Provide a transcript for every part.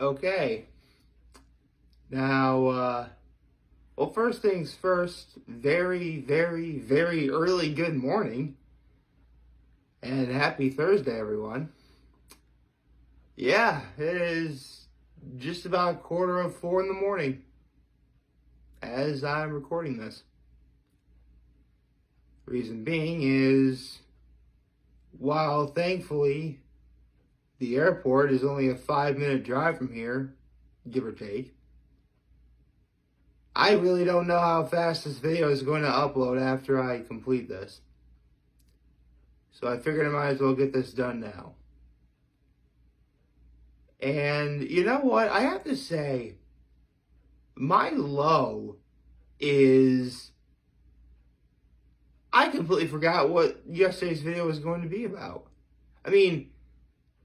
Okay. Now, well, first things first, very, very, very early good morning and happy Thursday, everyone. Yeah, it is just about 4:15 in the morning as I'm recording this. Reason being is, while thankfully the airport is only a 5-minute drive from here, give or take, I really don't know how fast this video is going to upload after I complete this. So I figured I might as well get this done now. And you know what? I have to say, my low is I completely forgot what yesterday's video was going to be about. I mean,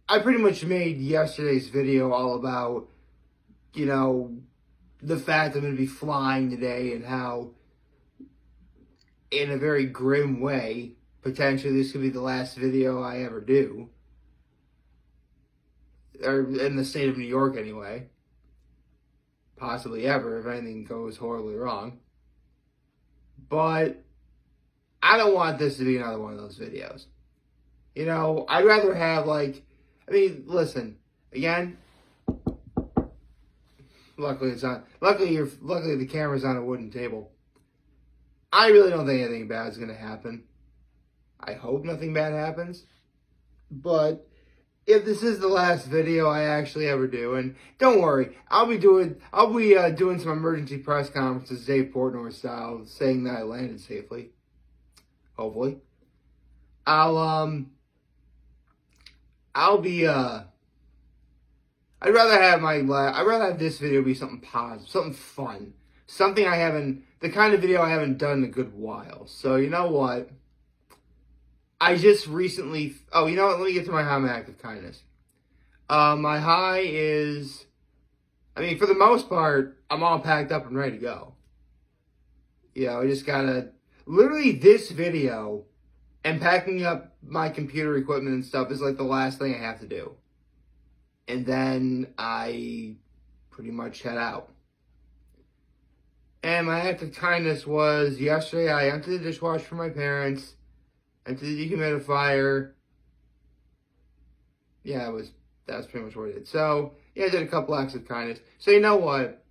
I pretty much made yesterday's video all about, the fact I'm going to be flying today and how, in a very grim way, potentially this could be the last video I ever do. Or in the state of New York anyway. Possibly ever if anything goes horribly wrong. But I don't want this to be another one of those videos. I'd rather have listen, again, luckily it's on luckily the camera's on a wooden table. I really don't think anything bad is gonna happen. I hope nothing bad happens. But if this is the last video I actually ever do, and don't worry, I'll be doing some emergency press conferences, Dave Portnoy style, saying that I landed safely. Hopefully, I'd rather have this video be something positive, something fun, the kind of video I haven't done in a good while. So you know what? I just recently, let me get to my high act of kindness. My high is, for the most part, I'm all packed up and ready to go. I just gotta, literally this video and packing up my computer equipment and stuff is like the last thing I have to do. And then I pretty much head out. And my act of kindness was yesterday I emptied the dishwasher for my parents, emptied the dehumidifier. Yeah, that's pretty much what I did. So, yeah, I did a couple acts of kindness. So, you know what?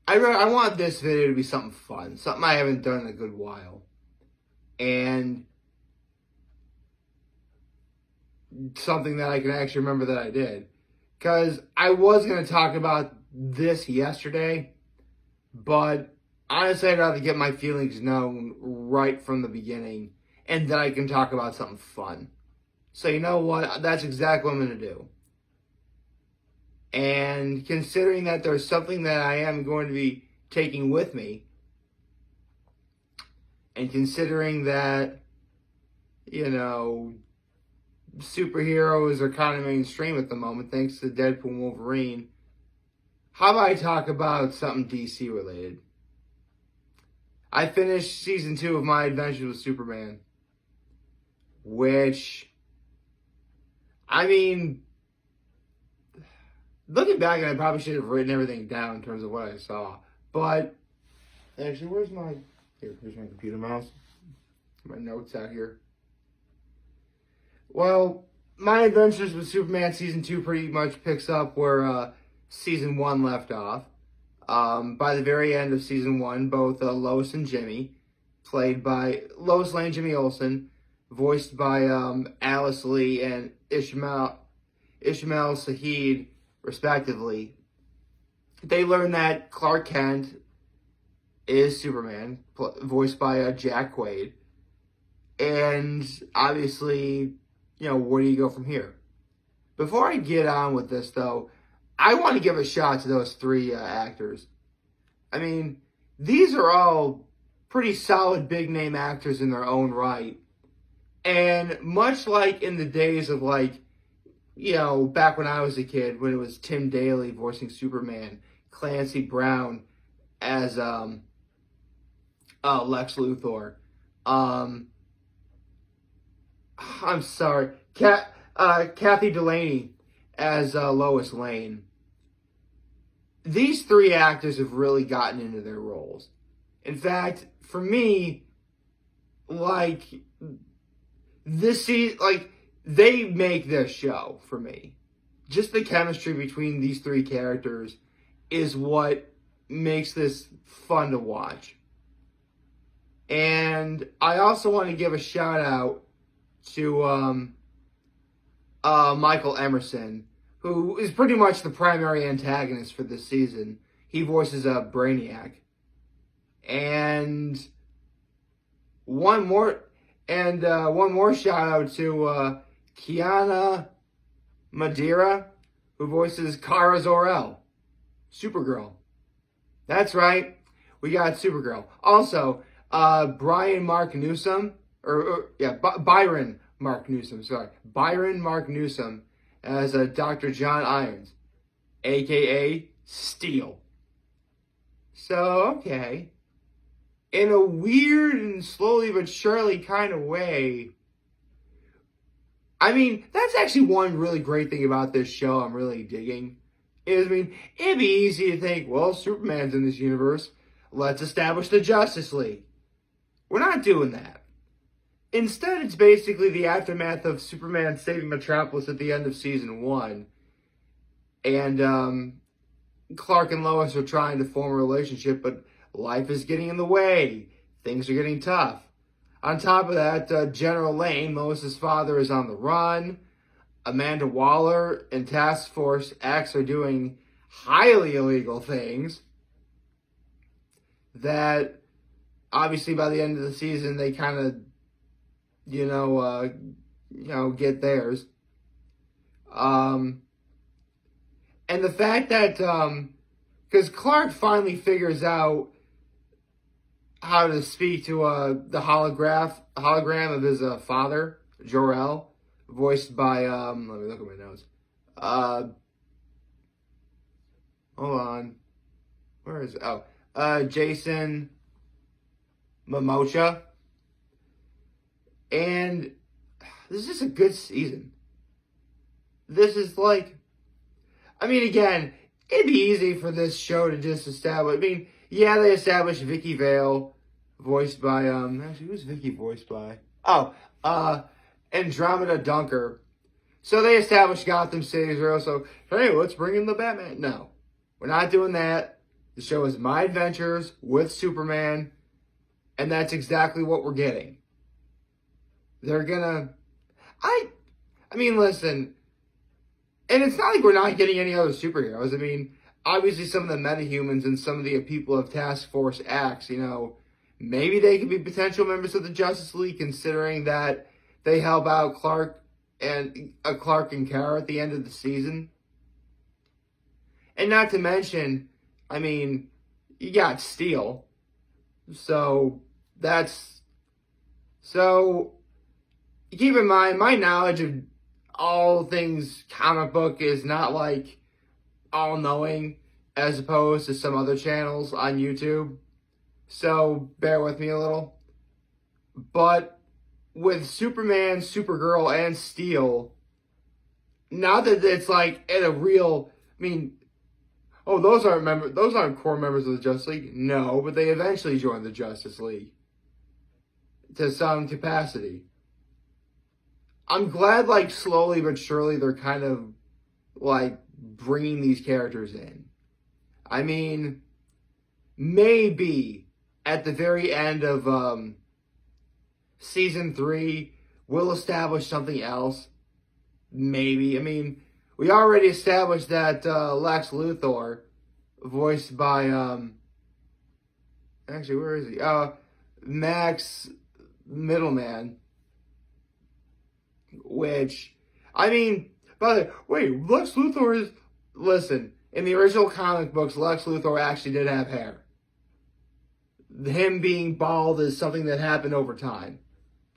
I want this video to be something fun, something I haven't done in a good while. And something that I can actually remember that I did. Because I was going to talk about this yesterday, but honestly, I'd rather get my feelings known right from the beginning, and then I can talk about something fun. So you know what? That's exactly what I'm going to do. And considering that there's something that I am going to be taking with me, and considering that, superheroes are kind of mainstream at the moment, thanks to Deadpool and Wolverine, how about I talk about something DC related? I finished season 2 of My Adventures with Superman, which, looking back, I probably should have written everything down in terms of what I saw. But, actually, here's my computer mouse. My notes out here. Well, My Adventures with Superman Season 2 pretty much picks up where Season 1 left off. By the very end of Season 1, both Lois and Jimmy, played by Lois Lane and Jimmy Olsen, voiced by Alice Lee and Ishmael Saeed, respectively, they learn that Clark Kent is Superman, voiced by Jack Quaid. And obviously, where do you go from here? Before I get on with this, though, I want to give a shout to those 3 actors. These are all pretty solid big-name actors in their own right. And much like in the days of, back when I was a kid, when it was Tim Daly voicing Superman, Clancy Brown as Lex Luthor, I'm sorry, Kathy Delaney as Lois Lane. these three actors have really gotten into their roles. In fact, for me, like, they make this show for me. Just the chemistry between these three characters is what makes this fun to watch. And I also want to give a shout out to Michael Emerson, who is pretty much the primary antagonist for this season. He voices Brainiac. And one more shout out to Kiana Madeira, who voices Kara Zor-El, Supergirl. That's right, we got Supergirl. Also, Byron Mark Newsom as Dr. John Irons, aka Steel. So, okay. In a weird and slowly but surely kind of way, I mean, that's actually one really great thing about this show I'm really digging. It'd be easy to think, well, Superman's in this universe, let's establish the Justice League. We're not doing that. Instead, it's basically the aftermath of Superman saving Metropolis at the end of season 1. And Clark and Lois are trying to form a relationship, but life is getting in the way. Things are getting tough. On top of that, General Lane, Lois's father, is on the run. Amanda Waller and Task Force X are doing highly illegal things that, obviously, by the end of the season, they kind of, get theirs. And the fact that, because Clark finally figures out how to speak to the hologram of his father, Jor-El, voiced by, let me look at my notes. Hold on. Where is it? Oh, Jason Momoa. And this is just a good season. This is again, it'd be easy for this show to just establish. They established Vicky Vale, voiced by, actually, who's Vicky voiced by? Oh, Andromeda Dunker. So they established Gotham City as real, so, hey, let's bring in the Batman. No, we're not doing that. The show is My Adventures with Superman, and that's exactly what we're getting. They're gonna, listen, and it's not like we're not getting any other superheroes. Obviously some of the metahumans and some of the people of Task Force X, maybe they could be potential members of the Justice League, considering that they help out Clark and Kara at the end of the season. And not to mention, you got Steel. So keep in mind, my knowledge of all things comic book is not all-knowing, as opposed to some other channels on YouTube. So bear with me a little. But with Superman, Supergirl, and Steel, now that it's in a real, those aren't core members of the Justice League. No, but they eventually joined the Justice League to some capacity. I'm glad, slowly but surely, they're kind of, bringing these characters in. Maybe at the very end of season 3, we'll establish something else. Maybe. We already established that Lex Luthor, voiced by, actually, where is he? Max Middleman. Which, by the way, Lex Luthor is, listen, in the original comic books, Lex Luthor actually did have hair. Him being bald is something that happened over time.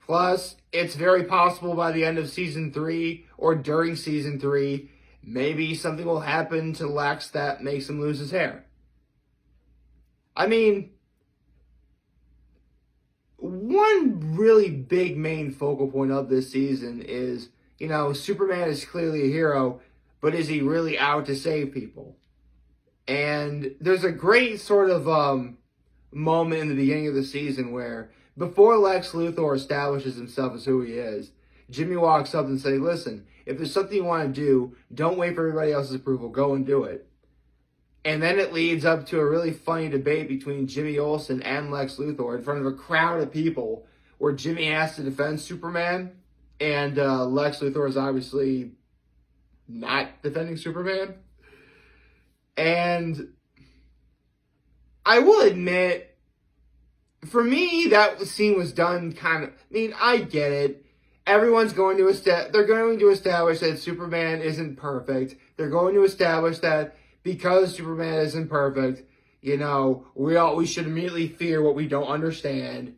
Plus, it's very possible by the end of season 3 or during season 3, maybe something will happen to Lex that makes him lose his hair. One really big main focal point of this season is, Superman is clearly a hero, but is he really out to save people? And there's a great sort of moment in the beginning of the season where, before Lex Luthor establishes himself as who he is, Jimmy walks up and says, listen, if there's something you want to do, don't wait for everybody else's approval. Go and do it. And then it leads up to a really funny debate between Jimmy Olsen and Lex Luthor in front of a crowd of people where Jimmy has to defend Superman, and Lex Luthor is obviously not defending Superman. And I will admit, for me, that scene was done kind of... I mean, I get it. Everyone's going to they're going to establish that Superman isn't perfect. They're going to establish that because Superman isn't perfect, you know, we should immediately fear what we don't understand.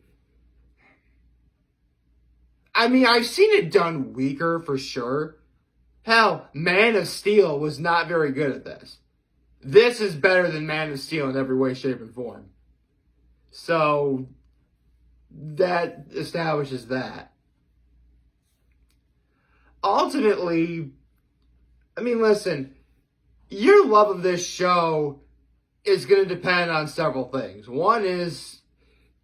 I mean, I've seen it done weaker for sure. Hell, Man of Steel was not very good at this. This is better than Man of Steel in every way, shape, and form. So, that establishes that. Ultimately, I mean, listen, your love of this show is going to depend on several things. One is,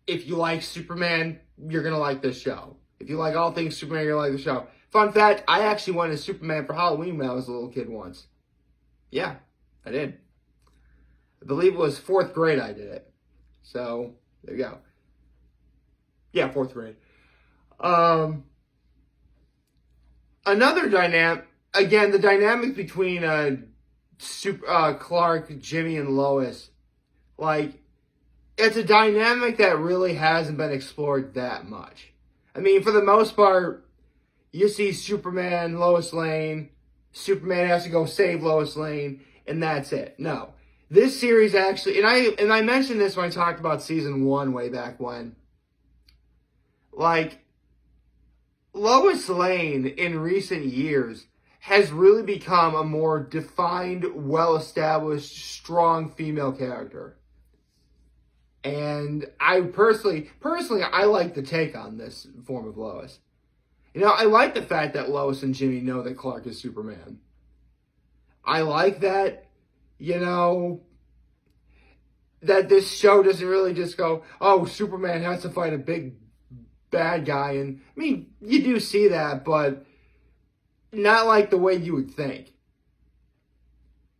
if you like Superman, you're going to like this show. If you like all things Superman, you're going to like the show. Fun fact, I actually wanted Superman for Halloween when I was a little kid once. Yeah, I did. I believe it was 4th grade I did it. So, there you go. Yeah, 4th grade. Another dynamic, again, the dynamic between Clark, Jimmy, and Lois, like, it's a dynamic that really hasn't been explored that much. I mean, for the most part, you see Superman, Lois Lane, Superman has to go save Lois Lane, and that's it. No. This series actually, and I mentioned this when I talked about season 1 way back when, like, Lois Lane in recent years has really become a more defined, well-established, strong female character. And I personally, I like the take on this form of Lois. You know, I like the fact that Lois and Jimmy know that Clark is Superman. I like that, you know, that this show doesn't really just go, oh, Superman has to fight a big bad guy. And, I mean, you do see that, but not like the way you would think.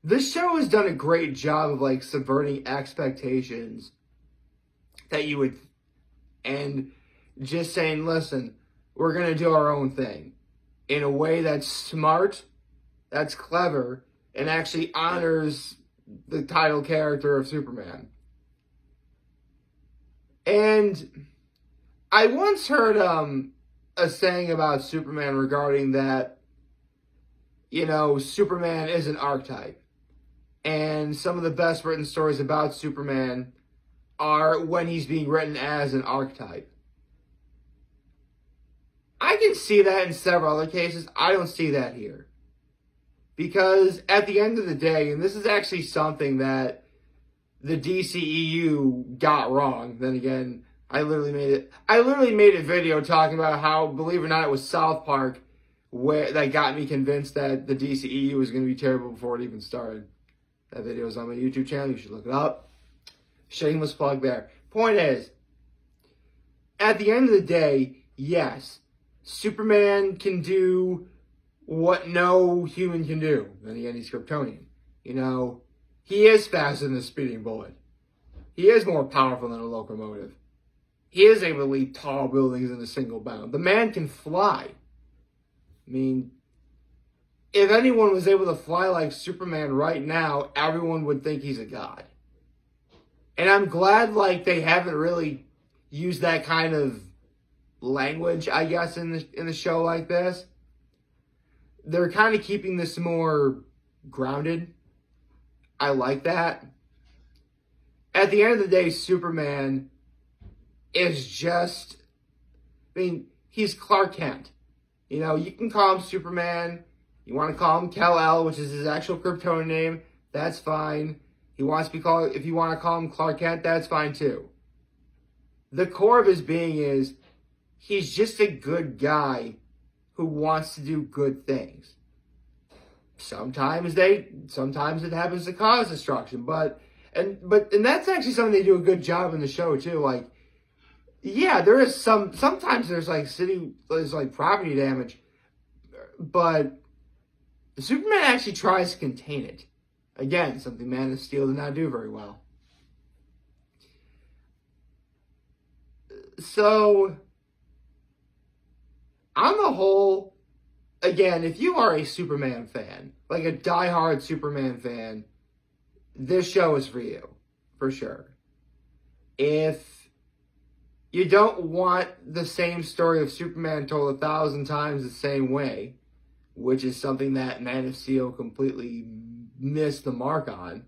This show has done a great job of, like, subverting expectations that you would, and just saying, listen, we're going to do our own thing in a way that's smart, that's clever, and actually honors the title character of Superman. And I once heard a saying about Superman regarding that, you know, Superman is an archetype. And some of the best written stories about Superman are when he's being written as an archetype. I can see that in several other cases. I don't see that here. Because at the end of the day, and this is actually something that the DCEU got wrong. Then again, I literally made a video talking about how, believe it or not, it was South Park that got me convinced that the DCEU was going to be terrible before it even started. That video is on my YouTube channel. You should look it up. Shameless plug there. Point is, at the end of the day, yes, Superman can do what no human can do. Then again, he's Kryptonian. You know, he is faster than a speeding bullet. He is more powerful than a locomotive. He is able to leap tall buildings in a single bound. The man can fly. I mean, if anyone was able to fly like Superman right now, everyone would think he's a god. And I'm glad, like, they haven't really used that kind of language, I guess, in the show like this. They're kind of keeping this more grounded. I like that. At the end of the day, Superman is just, I mean, he's Clark Kent. You know, you can call him Superman. You want to call him Kal-El, which is his actual Kryptonian name. That's fine. He wants to be called, if you want to call him Clark Kent, that's fine too. The core of his being is, he's just a good guy who wants to do good things. Sometimes it happens to cause destruction, and that's actually something they do a good job in the show too. Like, yeah, there is sometimes there's like property damage, but Superman actually tries to contain it. Again, something Man of Steel did not do very well. So, on the whole, again, if you are a Superman fan, like a diehard Superman fan, this show is for you, for sure. If you don't want the same story of Superman told 1,000 times the same way, which is something that Man of Steel completely missed the mark on.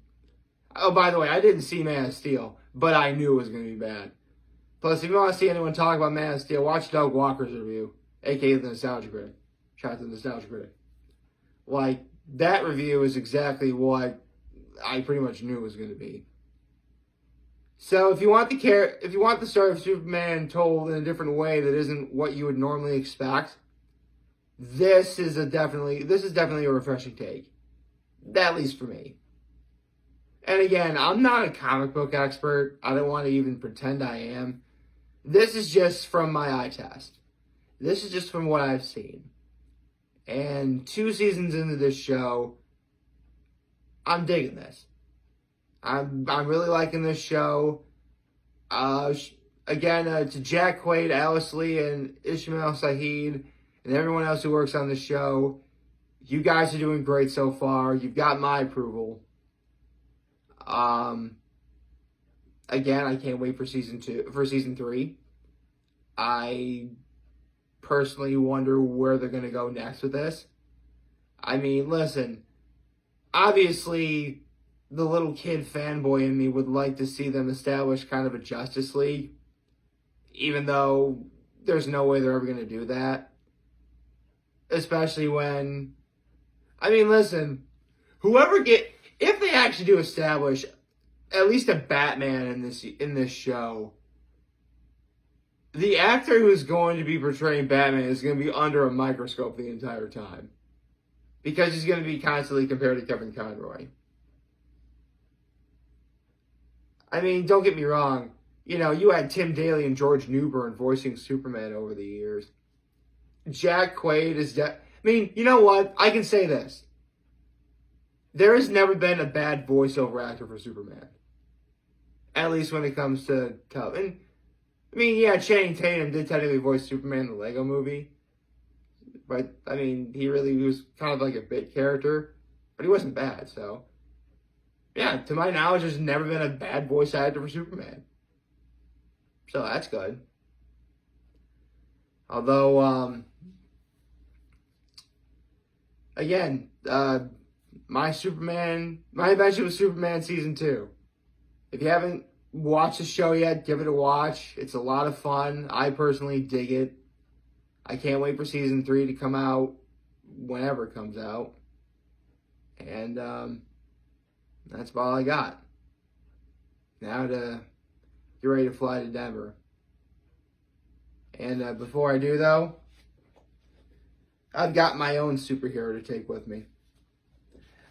Oh, by the way, I didn't see Man of Steel, but I knew it was going to be bad. Plus, if you want to see anyone talk about Man of Steel, watch Doug Walker's review, aka The Nostalgia Critic. Shout out to The Nostalgia Critic. Like, that review is exactly what I pretty much knew it was going to be. So, if you want the story of Superman told in a different way that isn't what you would normally expect, this is definitely a refreshing take. At least for me. And again, I'm not a comic book expert. I don't want to even pretend I am. This is just from my eye test. This is just from what I've seen. And 2 seasons into this show, I'm digging this. I'm really liking this show. Again, to Jack Quaid, Alice Lee, and Ishmael Saeed, and everyone else who works on the show, you guys are doing great so far. You've got my approval. Again, I can't wait for season 3. I personally wonder where they're going to go next with this. I mean, listen, obviously, the little kid fanboy in me would like to see them establish kind of a Justice League, even though there's no way they're ever going to do that. Especially when, I mean, listen, if they actually do establish at least a Batman in this show, the actor who's going to be portraying Batman is going to be under a microscope the entire time. Because he's going to be constantly compared to Kevin Conroy. I mean, don't get me wrong. You know, you had Tim Daly and George Newbern voicing Superman over the years. Jack Quaid is I mean, you know what? I can say this. There has never been a bad voiceover actor for Superman. At least when it comes to and I mean, yeah, Channing Tatum did technically voice Superman in the Lego movie. But, I mean, he was kind of like a bit character. But he wasn't bad, so. Yeah, to my knowledge, there's never been a bad voice actor for Superman. So, that's good. Although, again, my adventure with Superman Season 2. If you haven't watched the show yet, give it a watch. It's a lot of fun. I personally dig it. I can't wait for Season 3 to come out whenever it comes out. And that's all I got. Now to get ready to fly to Denver. And before I do, though, I've got my own superhero to take with me.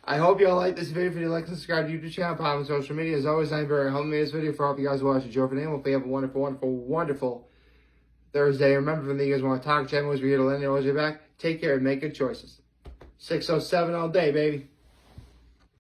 I hope you all like this video. If you like, subscribe to the YouTube channel, follow me on social media. As always, I'm very humble in this video for all of you guys watching. Joe for name. Hope you have a wonderful, wonderful, wonderful Thursday. Remember, from the you guys want to talk, channel, we're here to lend you always your back. Take care and make good choices. 607 all day, baby.